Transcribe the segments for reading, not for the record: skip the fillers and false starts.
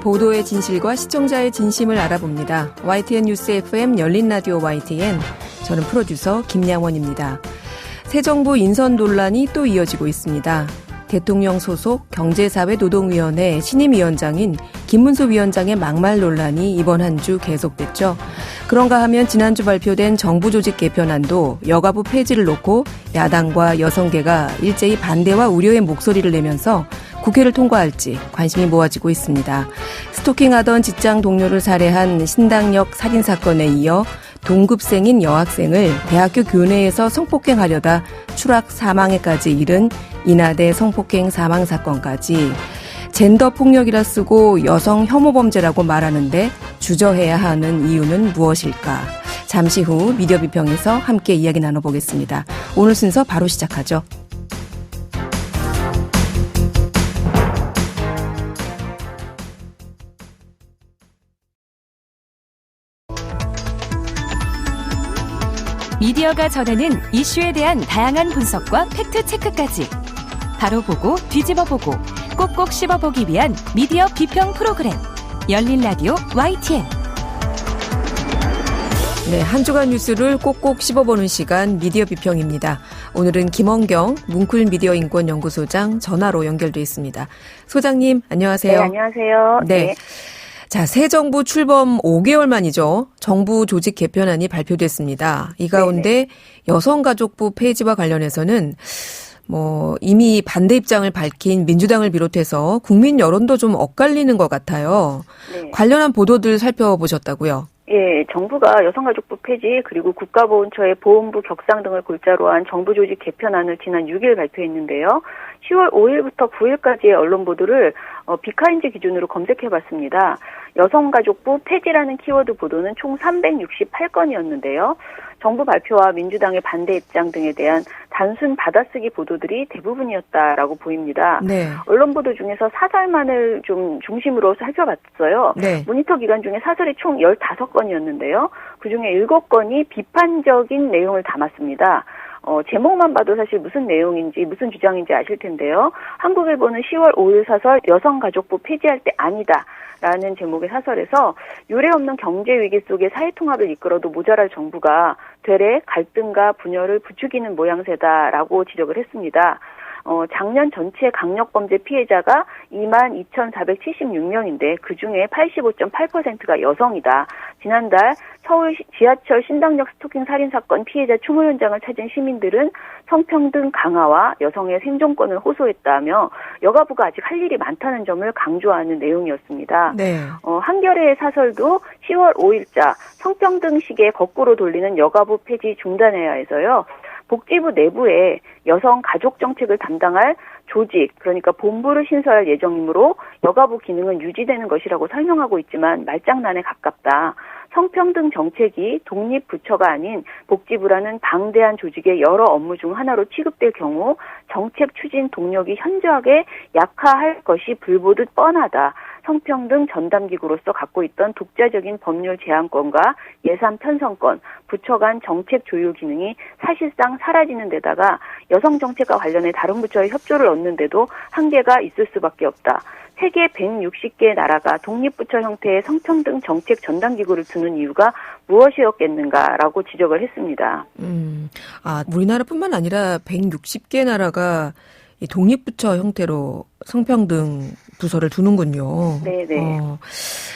보도의 진실과 시청자의 진심을 알아봅니다. YTN 뉴스 FM 열린 라디오 YTN. 저는 프로듀서 김양원입니다. 새 정부 인선 논란이 또 이어지고 있습니다. 대통령 소속 경제사회노동위원회 신임위원장인 김문수 위원장의 막말 논란이 이번 한 주 계속됐죠. 그런가 하면 지난주 발표된 정부 조직 개편안도 여가부 폐지를 놓고 야당과 여성계가 일제히 반대와 우려의 목소리를 내면서 국회를 통과할지 관심이 모아지고 있습니다. 스토킹하던 직장 동료를 살해한 신당역 살인사건에 이어 동급생인 여학생을 대학교 교내에서 성폭행하려다 추락 사망에까지 이른 인하대 성폭행 사망 사건까지 젠더 폭력이라 쓰고 여성 혐오 범죄라고 말하는데 주저해야 하는 이유는 무엇일까? 잠시 후 미디어 비평에서 함께 이야기 나눠보겠습니다. 오늘 순서 바로 시작하죠. 미디어가 전하는 이슈에 대한 다양한 분석과 팩트체크까지 바로 보고 뒤집어 보고 꼭꼭 씹어보기 위한 미디어 비평 프로그램 열린 라디오 YTN. 네, 한 주간 뉴스를 꼭꼭 씹어보는 시간 미디어 비평입니다. 오늘은 김원경 뭉클미디어인권연구소장 전화로 연결돼 있습니다. 소장님 안녕하세요. 네, 안녕하세요. 네. 자, 새 정부 출범 5개월 만이죠. 정부 조직 개편안이 발표됐습니다. 이 가운데 네네. 여성가족부 폐지와 관련해서는 이미 반대 입장을 밝힌 민주당을 비롯해서 국민 여론도 좀 엇갈리는 것 같아요. 네. 관련한 보도들 살펴보셨다고요? 예, 정부가 여성가족부 폐지 그리고 국가보훈처의 보훈부 격상 등을 골자로 한 정부 조직 개편안을 지난 6일 발표했는데요. 10월 5일부터 9일까지의 언론 보도를 비카인지 기준으로 검색해봤습니다. 여성가족부 폐지라는 키워드 보도는 총 368건이었는데요. 정부 발표와 민주당의 반대 입장 등에 대한 단순 받아쓰기 보도들이 대부분이었다라고 보입니다. 네. 언론 보도 중에서 사설만을 좀 중심으로 살펴봤어요. 네. 모니터 기간 중에 사설이 총 15건이었는데요. 그중에 7건이 비판적인 내용을 담았습니다. 제목만 봐도 사실 무슨 내용인지 무슨 주장인지 아실 텐데요. 한국일보는 10월 5일 사설 여성가족부 폐지할 때 아니다. 라는 제목의 사설에서 유례없는 경제 위기 속에 사회통합을 이끌어도 모자랄 정부가 되레 갈등과 분열을 부추기는 모양새다라고 지적을 했습니다. 작년 전체 강력범죄 피해자가 22,476명인데 그중에 85.8%가 여성이다. 지난달 서울 지하철 신당역 스토킹 살인사건 피해자 추모 현장을 찾은 시민들은 성평등 강화와 여성의 생존권을 호소했다며 여가부가 아직 할 일이 많다는 점을 강조하는 내용이었습니다. 네. 한겨레의 사설도 10월 5일자 성평등 시계 거꾸로 돌리는 여가부 폐지 중단해야 해서요. 복지부 내부에 여성 가족 정책을 담당할 조직, 그러니까 본부를 신설할 예정이므로 여가부 기능은 유지되는 것이라고 설명하고 있지만 말장난에 가깝다. 성평등 정책이 독립부처가 아닌 복지부라는 방대한 조직의 여러 업무 중 하나로 취급될 경우 정책 추진 동력이 현저하게 약화할 것이 불보듯 뻔하다. 성평등 전담기구로서 갖고 있던 독자적인 법률 제안권과 예산 편성권, 부처 간 정책 조율 기능이 사실상 사라지는 데다가 여성정책과 관련해 다른 부처의 협조를 얻는데도 한계가 있을 수밖에 없다. 세계 160개 나라가 독립부처 형태의 성평등 정책 전담기구를 두는 이유가 무엇이었겠는가라고 지적을 했습니다. 우리나라뿐만 아니라 160개 나라가 이 독립부처 형태로 성평등 부서를 두는군요. 네네.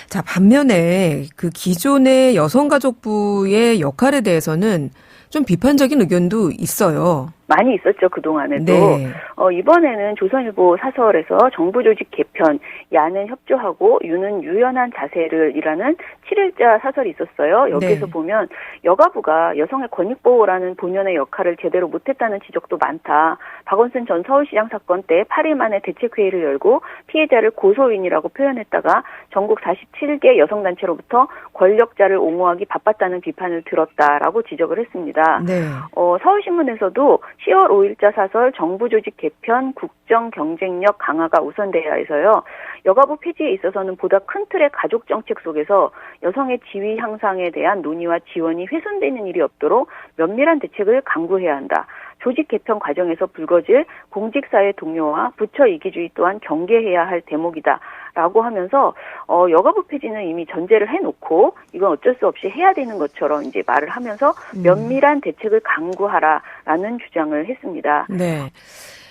자, 반면에 그 기존의 여성가족부의 역할에 대해서는 좀 비판적인 의견도 있어요. 많이 있었죠, 그동안에도. 네. 이번에는 조선일보 사설에서 정부 조직 개편, 야는 협조하고 유는 유연한 자세를 이라는 7일자 사설이 있었어요. 여기서 네. 보면 여가부가 여성의 권익보호라는 본연의 역할을 제대로 못했다는 지적도 많다. 박원순 전 서울시장 사건 때 8일 만에 대책회의를 열고 피해자를 고소인이라고 표현했다가 전국 47개 여성단체로부터 권력자를 옹호하기 바빴다는 비판을 들었다라고 지적을 했습니다. 네. 서울신문에서도 10월 5일자 사설 정부 조직 개편 국정 경쟁력 강화가 우선돼야 해서요. 여가부 폐지에 있어서는 보다 큰 틀의 가족 정책 속에서 여성의 지위 향상에 대한 논의와 지원이 훼손되는 일이 없도록 면밀한 대책을 강구해야 한다. 조직 개편 과정에서 불거질 공직사회 동료와 부처 이기주의 또한 경계해야 할 대목이다라고 하면서 여가부 폐지는 이미 전제를 해놓고 이건 어쩔 수 없이 해야 되는 것처럼 이제 말을 하면서 면밀한 대책을 강구하라라는 주장을 했습니다. 네.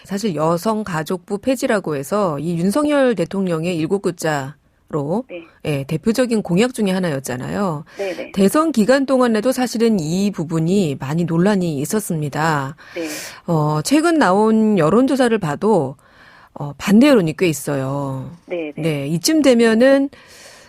사실 여성가족부 폐지라고 해서 이 윤석열 대통령의 7글자로 네. 예, 대표적인 공약 중에 하나였잖아요. 네네. 대선 기간 동안에도 사실은 이 부분이 많이 논란이 있었습니다. 네. 최근 나온 여론조사를 봐도 반대 여론이 꽤 있어요. 네네. 네, 이쯤 되면은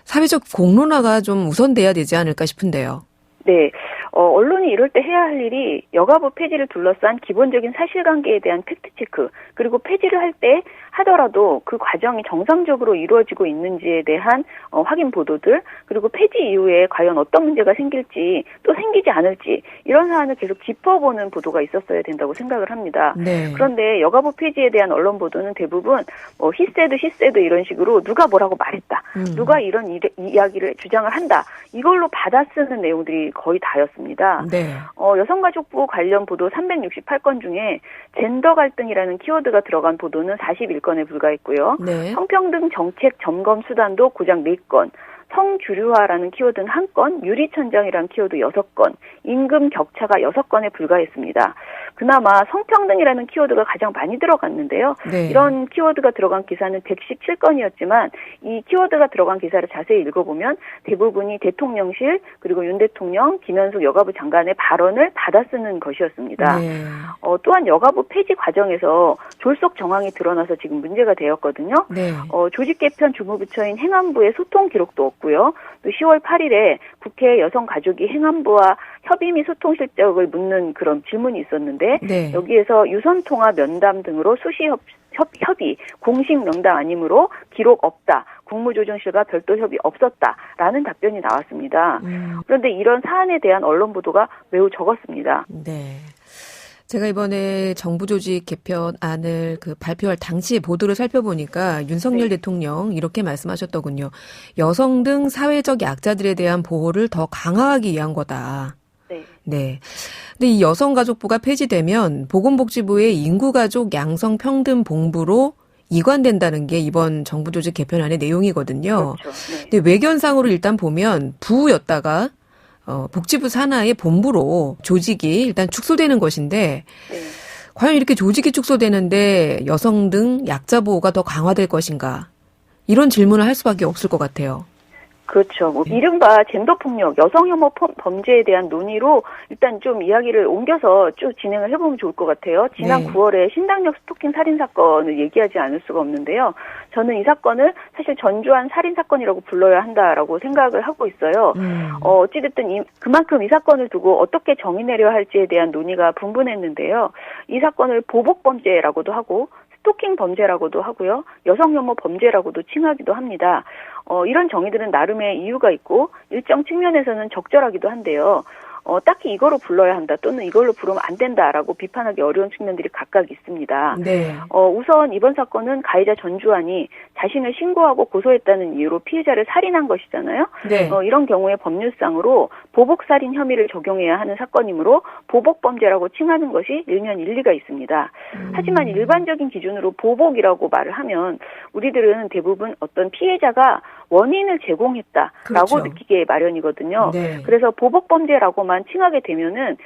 사회적 공론화가 좀 우선돼야 되지 않을까 싶은데요. 네. 언론이 이럴 때 해야 할 일이 여가부 폐지를 둘러싼 기본적인 사실관계에 대한 팩트체크, 그리고 폐지를 할 때 하더라도 그 과정이 정상적으로 이루어지고 있는지에 대한 확인 보도들, 그리고 폐지 이후에 과연 어떤 문제가 생길지 또 생기지 않을지 이런 사안을 계속 짚어보는 보도가 있었어야 된다고 생각을 합니다. 네. 그런데 여가부 폐지에 대한 언론 보도는 대부분 히세드 이런 식으로 누가 뭐라고 말했다, 누가 이런 이야기를 주장을 한다, 이걸로 받아쓰는 내용들이 거의 다였습니다. 네. 여성가족부 관련 보도 368건 중에 젠더 갈등이라는 키워드가 들어간 보도는 41건에 불과했고요. 네. 성평등 정책 점검 수단도 고작 4건, 성주류화라는 키워드는 1건, 유리천장이라는 키워드 6건, 임금 격차가 6건에 불과했습니다. 그나마 성평등이라는 키워드가 가장 많이 들어갔는데요. 네. 이런 키워드가 들어간 기사는 117건이었지만 이 키워드가 들어간 기사를 자세히 읽어보면 대부분이 대통령실, 그리고 윤 대통령, 김현숙 여가부 장관의 발언을 받아쓰는 것이었습니다. 네. 또한 여가부 폐지 과정에서 졸속 정황이 드러나서 지금 문제가 되었거든요. 네. 조직 개편 주무부처인 행안부의 소통 기록도 없고요. 또 10월 8일에 국회 여성가족위 행안부와 협의 및 소통 실적을 묻는 그런 질문이 있었는데 네. 여기에서 유선통화 면담 등으로 수시 협의, 공식 명단 아니므로 기록 없다, 국무조정실과 별도 협의 없었다라는 답변이 나왔습니다. 그런데 이런 사안에 대한 언론 보도가 매우 적었습니다. 네. 제가 이번에 정부 조직 개편안을 발표할 당시의 보도를 살펴보니까 윤석열 네. 대통령 이렇게 말씀하셨더군요. 여성 등 사회적 약자들에 대한 보호를 더 강화하기 위한 거다. 네. 네. 근데 이 여성가족부가 폐지되면 보건복지부의 인구가족 양성평등본부로 이관된다는 게 이번 정부 조직 개편안의 내용이거든요. 그렇죠. 네. 근데 외견상으로 일단 보면 부였다가 복지부 산하의 본부로 조직이 일단 축소되는 것인데 네. 과연 이렇게 조직이 축소되는데 여성 등 약자 보호가 더 강화될 것인가? 이런 질문을 할 수밖에 없을 것 같아요. 그렇죠. 이른바 젠더폭력, 여성혐오 범죄에 대한 논의로 일단 좀 이야기를 옮겨서 쭉 진행을 해보면 좋을 것 같아요. 지난 네. 9월에 신당역 스토킹 살인사건을 얘기하지 않을 수가 없는데요. 저는 이 사건을 사실 전두환 살인사건이라고 불러야 한다라고 생각을 하고 있어요. 어찌됐든 그만큼 이 사건을 두고 어떻게 정의 내려야 할지에 대한 논의가 분분했는데요. 이 사건을 보복범죄라고도 하고 스토킹 범죄라고도 하고요. 여성혐오 범죄라고도 칭하기도 합니다. 이런 정의들은 나름의 이유가 있고 일정 측면에서는 적절하기도 한데요. 딱히 이거로 불러야 한다 또는 이걸로 부르면 안 된다라고 비판하기 어려운 측면들이 각각 있습니다. 네. 우선 이번 사건은 가해자 전주환이 자신을 신고하고 고소했다는 이유로 피해자를 살인한 것이잖아요. 네. 이런 경우에 법률상으로 보복살인 혐의를 적용해야 하는 사건이므로 보복범죄라고 칭하는 것이 일면 일리가 있습니다. 하지만 일반적인 기준으로 보복이라고 말을 하면 우리들은 대부분 어떤 피해자가 원인을 제공했다라고 그렇죠. 느끼게 마련이거든요. 네. 그래서 보복범죄라고만 칭하게 되면은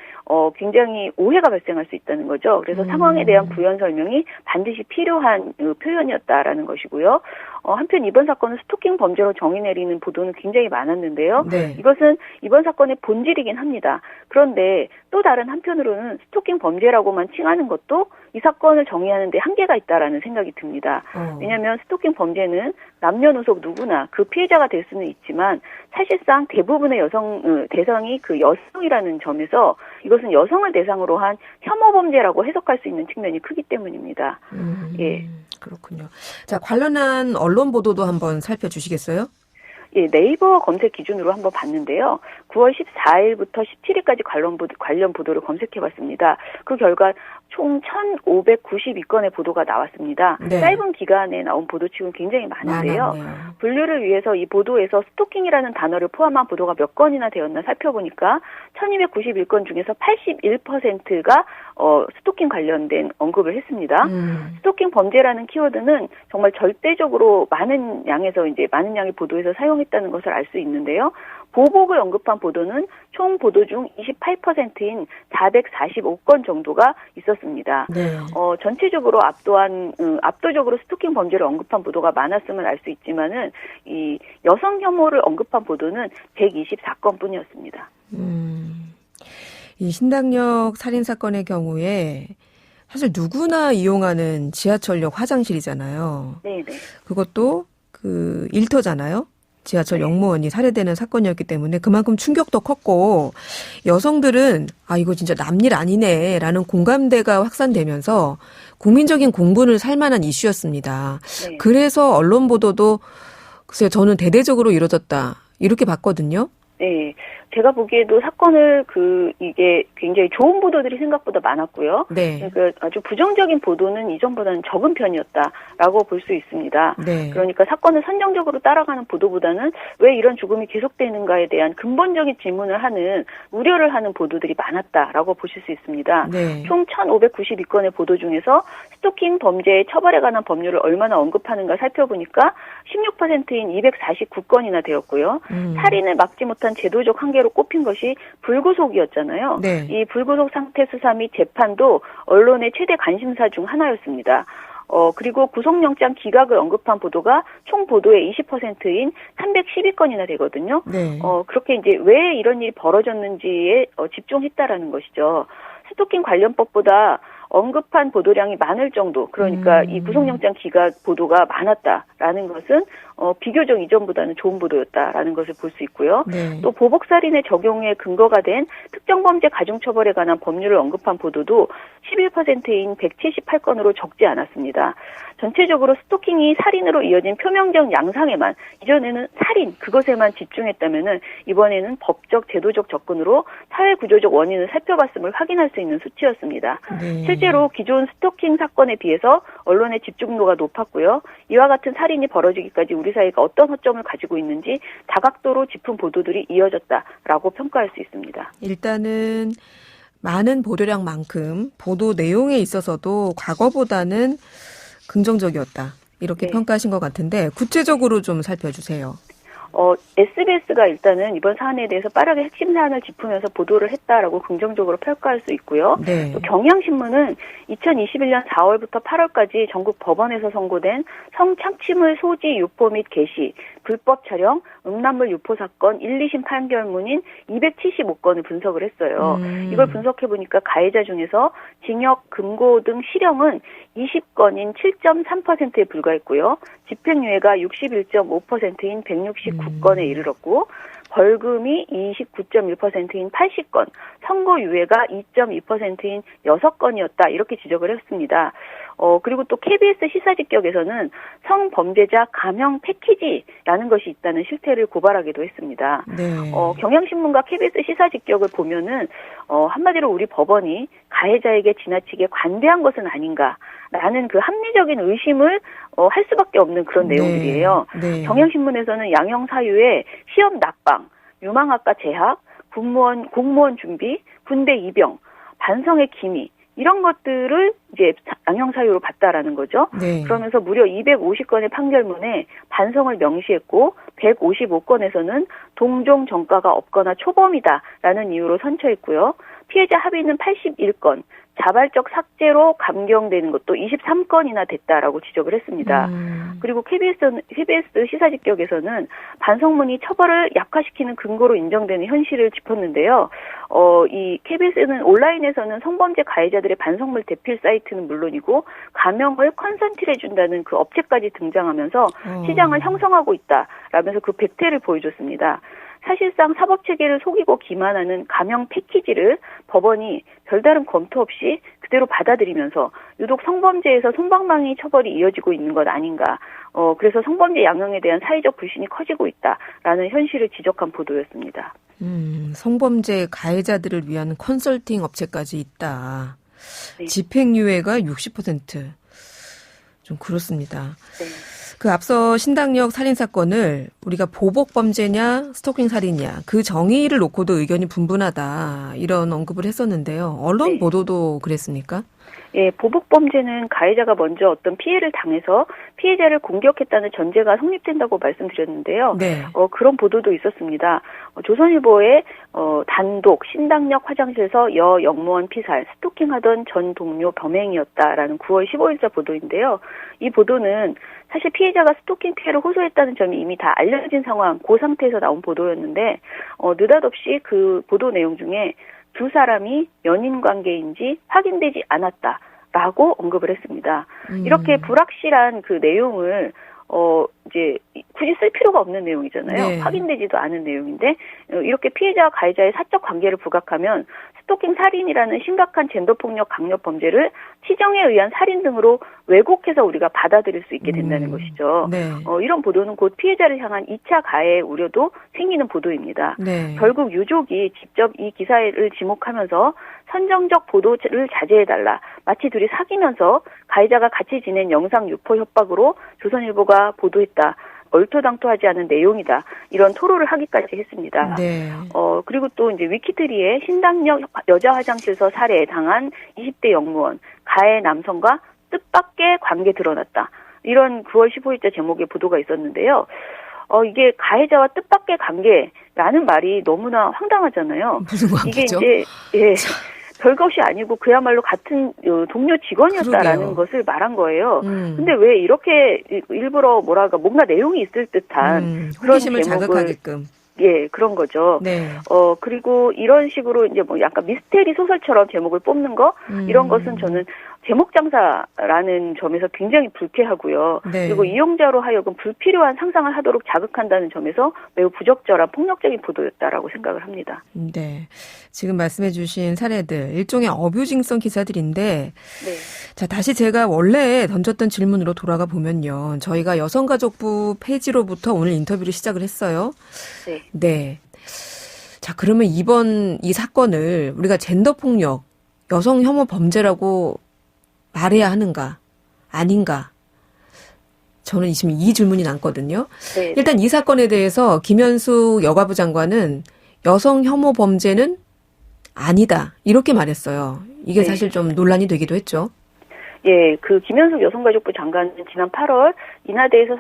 굉장히 오해가 발생할 수 있다는 거죠. 그래서 상황에 대한 부연 설명이 반드시 필요한 표현이었다라는 것이고요. 한편 이번 사건은 스토킹 범죄로 정의 내리는 보도는 굉장히 많았는데요. 네. 이것은 이번 사건의 본질이긴 합니다. 그런데 또 다른 한편으로는 스토킹 범죄라고만 칭하는 것도 이 사건을 정의하는 데 한계가 있다라는 생각이 듭니다. 왜냐하면 스토킹 범죄는 남녀노소 누구나 그 피해자가 될 수는 있지만 사실상 대부분의 대상이 그 여성이라는 점에서 이것은 여성을 대상으로 한 혐오 범죄라고 해석할 수 있는 측면이 크기 때문입니다. 예. 그렇군요. 자, 관련한 언론 보도도 한번 살펴주시겠어요? 예, 네이버 검색 기준으로 한번 봤는데요. 9월 14일부터 17일까지 관련 보도를 검색해봤습니다. 그 결과 총 1,592건의 보도가 나왔습니다. 네. 짧은 기간에 나온 보도치고는 굉장히 많은데요. 많았네요. 분류를 위해서 이 보도에서 스토킹이라는 단어를 포함한 보도가 몇 건이나 되었나 살펴보니까 1,291건 중에서 81%가 스토킹 관련된 언급을 했습니다. 스토킹 범죄라는 키워드는 정말 절대적으로 많은 양의 보도에서 사용했다는 것을 알 수 있는데요. 보복을 언급한 보도는 총 보도 중 28%인 445건 정도가 있었습니다. 네. 전체적으로 압도적으로 스토킹 범죄를 언급한 보도가 많았음을 알 수 있지만은 이 여성 혐오를 언급한 보도는 124건뿐이었습니다. 이 신당역 살인 사건의 경우에 사실 누구나 이용하는 지하철역 화장실이잖아요. 네네. 그것도 그 일터잖아요. 지하철 역무원이 살해되는 사건이었기 때문에 그만큼 충격도 컸고 여성들은 이거 진짜 남일 아니네라는 공감대가 확산되면서 국민적인 공분을 살 만한 이슈였습니다. 네. 그래서 언론 보도도 글쎄요, 저는 대대적으로 이루어졌다 이렇게 봤거든요. 네. 제가 보기에도 사건을 이게 굉장히 좋은 보도들이 생각보다 많았고요. 네. 그러니까 아주 부정적인 보도는 이전보다는 적은 편이었다라고 볼 수 있습니다. 네. 그러니까 사건을 선정적으로 따라가는 보도보다는 왜 이런 죽음이 계속되는가에 대한 근본적인 질문을 하는 우려를 하는 보도들이 많았다라고 보실 수 있습니다. 네. 총 1,592건의 보도 중에서 스토킹 범죄의 처벌에 관한 법률을 얼마나 언급하는가 살펴보니까 16%인 249건이나 되었고요. 살인을 막지 못한 제도적 한계로 꼽힌 것이 불구속이었잖아요. 네. 이 불구속 상태 수사 및 재판도 언론의 최대 관심사 중 하나였습니다. 그리고 구속영장 기각을 언급한 보도가 총 보도의 20%인 312건이나 되거든요. 네. 그렇게 이제 왜 이런 일이 벌어졌는지에 집중했다라는 것이죠. 스토킹 관련법보다 언급한 보도량이 많을 정도, 그러니까 이 구속영장 기각 보도가 많았다라는 것은 비교적 이전보다는 좋은 보도였다라는 것을 볼 수 있고요. 네. 또 보복살인의 적용에 근거가 된 특정범죄 가중처벌에 관한 법률을 언급한 보도도 11%인 178건으로 적지 않았습니다. 전체적으로 스토킹이 살인으로 이어진 표면적 양상에만, 이전에는 살인 그것에만 집중했다면은 이번에는 법적 제도적 접근으로 사회구조적 원인을 살펴봤음을 확인할 수 있는 수치였습니다. 네. 실제로 기존 스토킹 사건에 비해서 언론의 집중도가 높았고요. 이와 같은 살인이 벌어지기까지 우리 사회가 어떤 허점을 가지고 있는지 다각도로 짚은 보도들이 이어졌다라고 평가할 수 있습니다. 일단은 많은 보도량만큼 보도 내용에 있어서도 과거보다는 긍정적이었다. 이렇게 네. 평가하신 것 같은데 구체적으로 좀 살펴주세요. SBS가 일단은 이번 사안에 대해서 빠르게 핵심 사안을 짚으면서 보도를 했다라고 긍정적으로 평가할 수 있고요. 네. 또 경향신문은 2021년 4월부터 8월까지 전국 법원에서 선고된 성착취물 소지, 유포 및 게시, 불법 촬영, 음란물 유포 사건 1, 2심 판결문인 275건을 분석을 했어요. 이걸 분석해보니까 가해자 중에서 징역, 금고 등 실형은 20건인 7.3%에 불과했고요. 집행유예가 61.5%인 169건에 이르렀고 벌금이 29.1%인 80건, 선고유예가 2.2%인 6건이었다. 이렇게 지적을 했습니다. 그리고 또 KBS 시사직격에서는 성범죄자 감형 패키지라는 것이 있다는 실태를 고발하기도 했습니다. 네. 경향신문과 KBS 시사직격을 보면은 한마디로 우리 법원이 가해자에게 지나치게 관대한 것은 아닌가라는 그 합리적인 의심을 할 수밖에 없는 그런 내용들이에요. 네. 경향신문에서는 양형 사유에 시험 낙방, 유망학과 재학, 공무원 준비, 군대 입영, 반성의 기미 이런 것들을 이제 양형 사유로 봤다라는 거죠. 네. 그러면서 무려 250건의 판결문에 반성을 명시했고 155건에서는 동종 전과가 없거나 초범이다라는 이유로 선처했고요. 피해자 합의는 81건, 자발적 삭제로 감경되는 것도 23건이나 됐다라고 지적을 했습니다. 그리고 KBS 시사직격에서는 반성문이 처벌을 약화시키는 근거로 인정되는 현실을 짚었는데요. 이 KBS는 온라인에서는 성범죄 가해자들의 반성문 대필 사이트는 물론이고 감형을 컨설팅해준다는 그 업체까지 등장하면서 시장을 형성하고 있다라면서 그 백태를 보여줬습니다. 사실상 사법체계를 속이고 기만하는 감형 패키지를 법원이 별다른 검토 없이 그대로 받아들이면서 유독 성범죄에서 솜방망이 처벌이 이어지고 있는 것 아닌가. 그래서 성범죄 양형에 대한 사회적 불신이 커지고 있다라는 현실을 지적한 보도였습니다. 성범죄 가해자들을 위한 컨설팅 업체까지 있다. 네. 집행유예가 60%. 좀 그렇습니다. 네. 그 앞서 신당역 살인사건을 우리가 보복범죄냐 스토킹 살인이냐 그 정의를 놓고도 의견이 분분하다 이런 언급을 했었는데요. 언론 네. 보도도 그랬습니까? 예, 보복범죄는 가해자가 먼저 어떤 피해를 당해서 피해자를 공격했다는 전제가 성립된다고 말씀드렸는데요. 네. 그런 보도도 있었습니다. 조선일보의 단독 신당역 화장실에서 여 영무원 피살, 스토킹하던 전 동료 범행이었다라는 9월 15일자 보도인데요. 이 보도는 사실 피해자가 스토킹 피해를 호소했다는 점이 이미 다 알려진 상황, 그 상태에서 나온 보도였는데 느닷없이 그 보도 내용 중에 두 사람이 연인 관계인지 확인되지 않았다라고 언급을 했습니다. 이렇게 불확실한 그 내용을 이제 굳이 쓸 필요가 없는 내용이잖아요. 네. 확인되지도 않은 내용인데 이렇게 피해자와 가해자의 사적 관계를 부각하면 스토킹 살인이라는 심각한 젠더폭력 강력 범죄를 치정에 의한 살인 등으로 왜곡해서 우리가 받아들일 수 있게 된다는 것이죠. 네. 이런 보도는 곧 피해자를 향한 2차 가해 우려도 생기는 보도입니다. 네. 결국 유족이 직접 이 기사를 지목하면서 선정적 보도를 자제해달라. 마치 둘이 사귀면서 가해자가 같이 지낸 영상 유포 협박으로 조선일보가 보도했다. 얼토당토하지 않은 내용이다. 이런 토로를 하기까지 했습니다. 네. 그리고 또 이제 위키트리에 신당역 여자 화장실에서 살해당한 20대 영무원, 가해 남성과 뜻밖의 관계 드러났다. 이런 9월 15일자 제목의 보도가 있었는데요. 이게 가해자와 뜻밖의 관계라는 말이 너무나 황당하잖아요. 무슨 관계죠? 이게 이제 별것이 아니고 그야말로 같은 동료 직원이었다라는 그러게요. 것을 말한 거예요. 근데 왜 이렇게 일부러 뭔가 내용이 있을 듯한 그런 호기심을 제목을 자극하게끔. 예, 그런 거죠. 네. 그리고 이런 식으로 이제 뭐 약간 미스테리 소설처럼 제목을 뽑는 거, 이런 것은 저는 제목 장사라는 점에서 굉장히 불쾌하고요. 네. 그리고 이용자로 하여금 불필요한 상상을 하도록 자극한다는 점에서 매우 부적절한 폭력적인 보도였다라고 생각을 합니다. 네. 지금 말씀해 주신 사례들, 일종의 어뷰징성 기사들인데, 네. 자, 다시 제가 원래 던졌던 질문으로 돌아가 보면요. 저희가 여성가족부 페이지로부터 오늘 인터뷰를 시작을 했어요. 네. 네. 자, 그러면 이번 이 사건을 우리가 젠더폭력, 여성 혐오 범죄라고 말해야 하는가? 아닌가? 저는 지금 이 질문이 남거든요. 네. 일단 이 사건에 대해서 김현숙 여가부 장관은 여성 혐오 범죄는 아니다. 이렇게 말했어요. 이게 네. 사실 좀 논란이 되기도 했죠. 예, 그 김현숙 여성가족부 장관은 지난 8월 인하대에서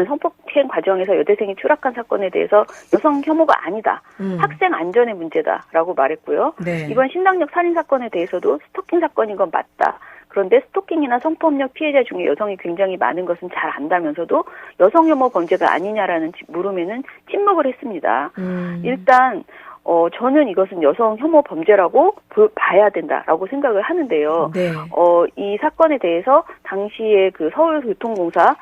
성폭행 과정에서 여대생이 추락한 사건에 대해서 여성 혐오가 아니다. 학생 안전의 문제다라고 말했고요. 네. 이번 신당역 살인 사건에 대해서도 스토킹 사건인 건 맞다. 그런데 스토킹이나 성폭력 피해자 중에 여성이 굉장히 많은 것은 잘 안다면서도 여성 혐오 범죄가 아니냐라는 물음에는 침묵을 했습니다. 일단 저는 이것은 여성 혐오 범죄라고 봐야 된다라고 생각을 하는데요. 네. 이 사건에 대해서 당시에 그 서울교통공사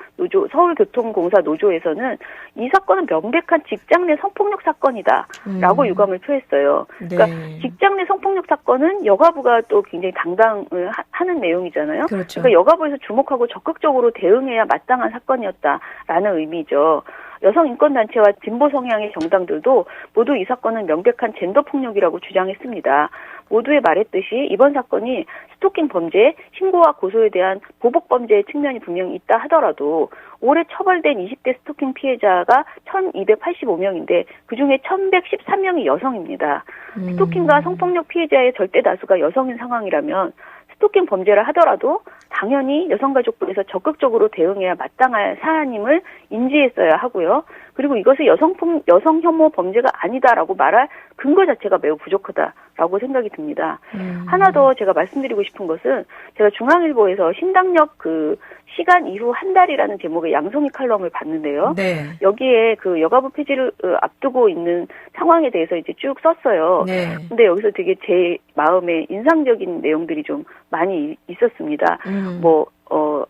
노조에서는 이 사건은 명백한 직장 내 성폭력 사건이다라고 유감을 표했어요. 그러니까 네. 직장 내 성폭력 사건은 여가부가 또 굉장히 당당을 하는 내용이잖아요. 그렇죠. 그러니까 여가부에서 주목하고 적극적으로 대응해야 마땅한 사건이었다라는 의미죠. 여성인권단체와 진보 성향의 정당들도 모두 이 사건은 명백한 젠더폭력이라고 주장했습니다. 모두에 말했듯이 이번 사건이 스토킹 범죄, 신고와 고소에 대한 보복범죄의 측면이 분명히 있다 하더라도 올해 처벌된 20대 스토킹 피해자가 1285명인데 그중에 1113명이 여성입니다. 스토킹과 성폭력 피해자의 절대 다수가 여성인 상황이라면 스토킹 범죄를 하더라도 당연히 여성가족부에서 적극적으로 대응해야 마땅할 사안임을 인지했어야 하고요. 그리고 이것을 여성 혐오 범죄가 아니다라고 말할 근거 자체가 매우 부족하다라고 생각이 듭니다. 하나 더 제가 말씀드리고 싶은 것은 제가 중앙일보에서 신당역 그 시간 이후 한 달이라는 제목의 양송이 칼럼을 봤는데요. 네. 여기에 그 여가부 폐지를 앞두고 있는 상황에 대해서 이제 쭉 썼어요. 네. 근데 여기서 되게 제 마음에 인상적인 내용들이 좀 많이 있었습니다.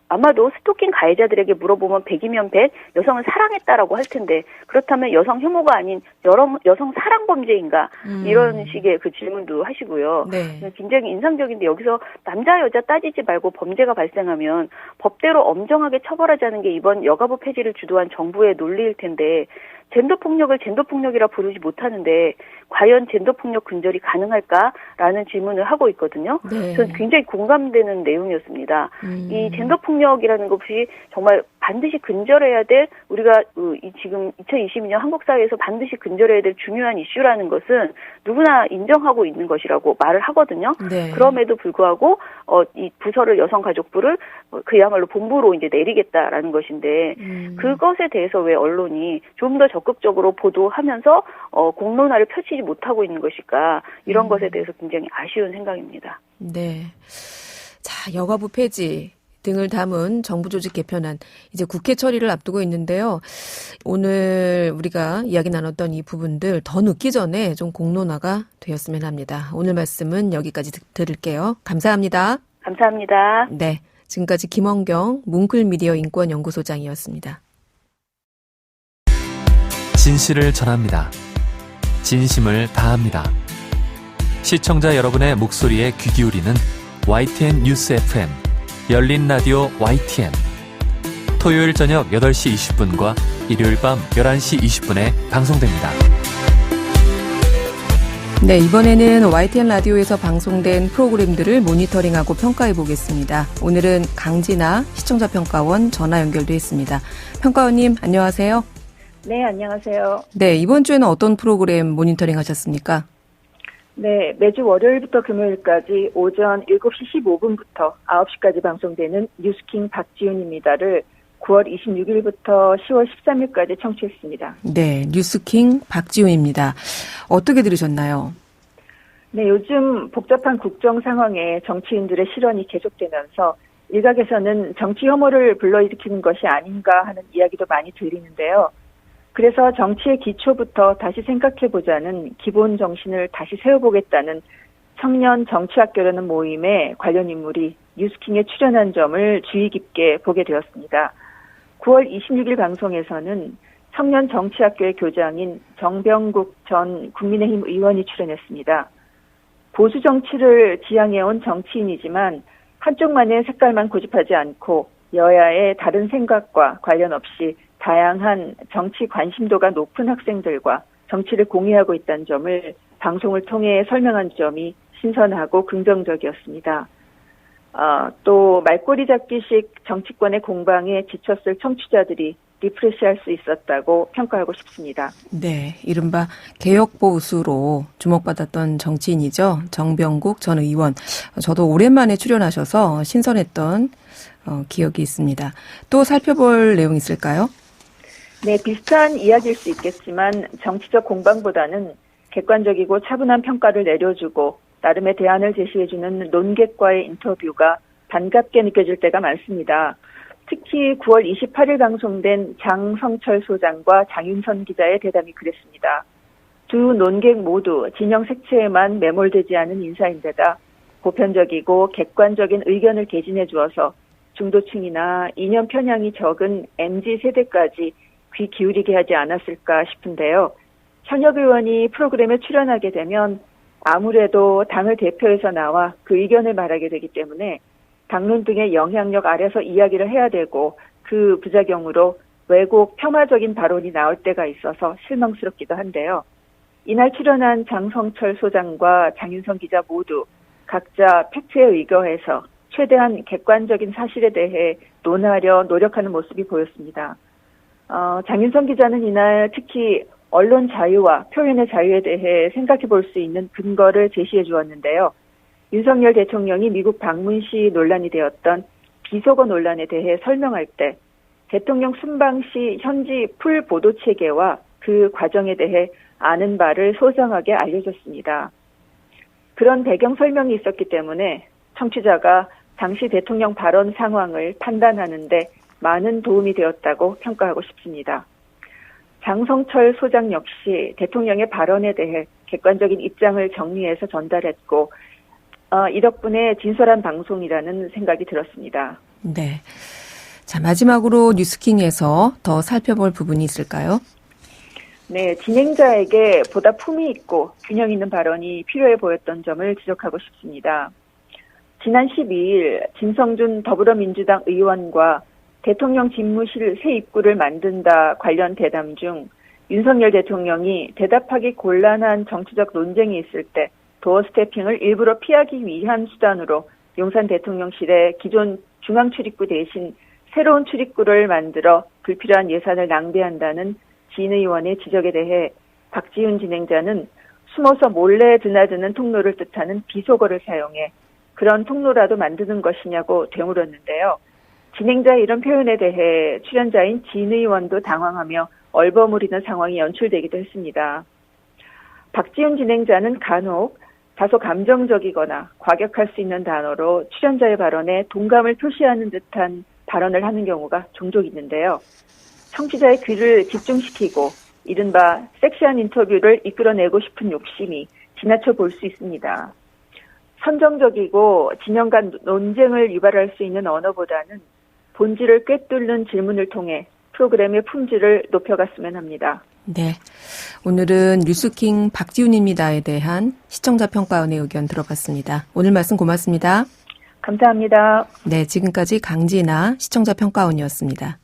아마도 스토킹 가해자들에게 물어보면 100이면 100 여성을 사랑했다라고 할 텐데 그렇다면 여성 혐오가 아닌 여성 사랑 범죄인가 이런 식의 그 질문도 하시고요. 네. 굉장히 인상적인데 여기서 남자 여자 따지지 말고 범죄가 발생하면 법대로 엄정하게 처벌하자는 게 이번 여가부 폐지를 주도한 정부의 논리일 텐데 젠더폭력을 젠더폭력이라 부르지 못하는데 과연 젠더폭력 근절이 가능할까라는 질문을 하고 있거든요. 네. 저는 굉장히 공감되는 내용이었습니다. 이 젠더폭력이라는 것이 정말 반드시 근절해야 될 우리가 지금 2022년 한국 사회에서 반드시 근절해야 될 중요한 이슈라는 것은 누구나 인정하고 있는 것이라고 말을 하거든요. 네. 그럼에도 불구하고 이 부서를 여성가족부를 그야말로 본부로 이제 내리겠다라는 것인데 그것에 대해서 왜 언론이 좀 더 적극적으로 보도하면서 공론화를 펼치지 못하고 있는 것일까 이런 것에 대해서 굉장히 아쉬운 생각입니다. 네. 자, 여가부 폐지 등을 담은 정부 조직 개편안 이제 국회 처리를 앞두고 있는데요. 오늘 우리가 이야기 나눴던 이 부분들 더 늦기 전에 좀 공론화가 되었으면 합니다. 오늘 말씀은 여기까지 들을게요. 감사합니다. 감사합니다. 네. 지금까지 김원경 뭉클미디어 인권연구소장이었습니다. 진실을 전합니다. 진심을 다합니다. 시청자 여러분의 목소리에 귀 기울이는 YTN 뉴스 FM 열린 라디오 YTN 토요일 저녁 8시 20분과 일요일 밤 11시 20분에 방송됩니다. 네, 이번에는 YTN 라디오에서 방송된 프로그램들을 모니터링하고 평가해 보겠습니다. 오늘은 강진아 시청자평가원 전화 연결돼 있습니다. 평가원님, 안녕하세요. 네, 안녕하세요. 네, 이번 주에는 어떤 프로그램 모니터링 하셨습니까? 네, 매주 월요일부터 금요일까지 오전 7시 15분부터 9시까지 방송되는 뉴스킹 박지훈입니다를 9월 26일부터 10월 13일까지 청취했습니다. 네, 뉴스킹 박지훈입니다. 어떻게 들으셨나요? 네, 요즘 복잡한 국정 상황에 정치인들의 실언이 계속되면서 일각에서는 정치 혐오를 불러일으키는 것이 아닌가 하는 이야기도 많이 들리는데요. 그래서 정치의 기초부터 다시 생각해보자는 기본 정신을 다시 세워보겠다는 청년 정치학교라는 모임에 관련 인물이 뉴스킹에 출연한 점을 주의 깊게 보게 되었습니다. 9월 26일 방송에서는 청년 정치학교의 교장인 정병국 전 국민의힘 의원이 출연했습니다. 보수 정치를 지향해온 정치인이지만 한쪽만의 색깔만 고집하지 않고 여야의 다른 생각과 관련 없이 다양한 정치 관심도가 높은 학생들과 정치를 공유하고 있다는 점을 방송을 통해 설명한 점이 신선하고 긍정적이었습니다. 또 말꼬리 잡기식 정치권의 공방에 지쳤을 청취자들이 리프레시할 수 있었다고 평가하고 싶습니다. 네, 이른바 개혁보수로 주목받았던 정치인이죠. 정병국 전 의원. 저도 오랜만에 출연하셔서 신선했던 기억이 있습니다. 또 살펴볼 내용 있을까요? 네, 비슷한 이야기일 수 있겠지만 정치적 공방보다는 객관적이고 차분한 평가를 내려주고 나름의 대안을 제시해주는 논객과의 인터뷰가 반갑게 느껴질 때가 많습니다. 특히 9월 28일 방송된 장성철 소장과 장윤선 기자의 대담이 그랬습니다. 두 논객 모두 진영 색채에만 매몰되지 않은 인사인데다 보편적이고 객관적인 의견을 개진해 주어서 중도층이나 이념 편향이 적은 MZ세대까지 귀 기울이게 하지 않았을까 싶은데요. 현역 의원이 프로그램에 출연하게 되면 아무래도 당을 대표해서 나와 그 의견을 말하게 되기 때문에 당론 등의 영향력 아래서 이야기를 해야 되고 그 부작용으로 왜곡 폄하적인 발언이 나올 때가 있어서 실망스럽기도 한데요. 이날 출연한 장성철 소장과 장윤선 기자 모두 각자 팩트에 의거해서 최대한 객관적인 사실에 대해 논하려 노력하는 모습이 보였습니다. 장윤선 기자는 이날 특히 언론 자유와 표현의 자유에 대해 생각해 볼 수 있는 근거를 제시해 주었는데요. 윤석열 대통령이 미국 방문 시 논란이 되었던 비속어 논란에 대해 설명할 때 대통령 순방 시 현지 풀 보도 체계와 그 과정에 대해 아는 바를 소상하게 알려줬습니다. 그런 배경 설명이 있었기 때문에 청취자가 당시 대통령 발언 상황을 판단하는데 많은 도움이 되었다고 평가하고 싶습니다. 장성철 소장 역시 대통령의 발언에 대해 객관적인 입장을 정리해서 전달했고 이 덕분에 진솔한 방송이라는 생각이 들었습니다. 네. 자, 마지막으로 뉴스킹에서 더 살펴볼 부분이 있을까요? 네, 진행자에게 보다 품위 있고 균형 있는 발언이 필요해 보였던 점을 지적하고 싶습니다. 지난 12일 진성준 더불어민주당 의원과 대통령 집무실 새 입구를 만든다 관련 대담 중 윤석열 대통령이 대답하기 곤란한 정치적 논쟁이 있을 때 도어 스태핑을 일부러 피하기 위한 수단으로 용산 대통령실에 기존 중앙 출입구 대신 새로운 출입구를 만들어 불필요한 예산을 낭비한다는 진 의원의 지적에 대해 박지훈 진행자는 숨어서 몰래 드나드는 통로를 뜻하는 비속어를 사용해 그런 통로라도 만드는 것이냐고 되물었는데요. 진행자의 이런 표현에 대해 출연자인 진 의원도 당황하며 얼버무리는 상황이 연출되기도 했습니다. 박지훈 진행자는 간혹 다소 감정적이거나 과격할 수 있는 단어로 출연자의 발언에 동감을 표시하는 듯한 발언을 하는 경우가 종종 있는데요. 청취자의 귀를 집중시키고 이른바 섹시한 인터뷰를 이끌어내고 싶은 욕심이 지나쳐 볼 수 있습니다. 선정적이고 진영 간 논쟁을 유발할 수 있는 언어보다는 본질을 꿰뚫는 질문을 통해 프로그램의 품질을 높여갔으면 합니다. 네. 오늘은 뉴스킹 박지훈입니다에 대한 시청자 평가원의 의견 들어봤습니다. 오늘 말씀 고맙습니다. 감사합니다. 네, 지금까지 강진아 시청자 평가원이었습니다.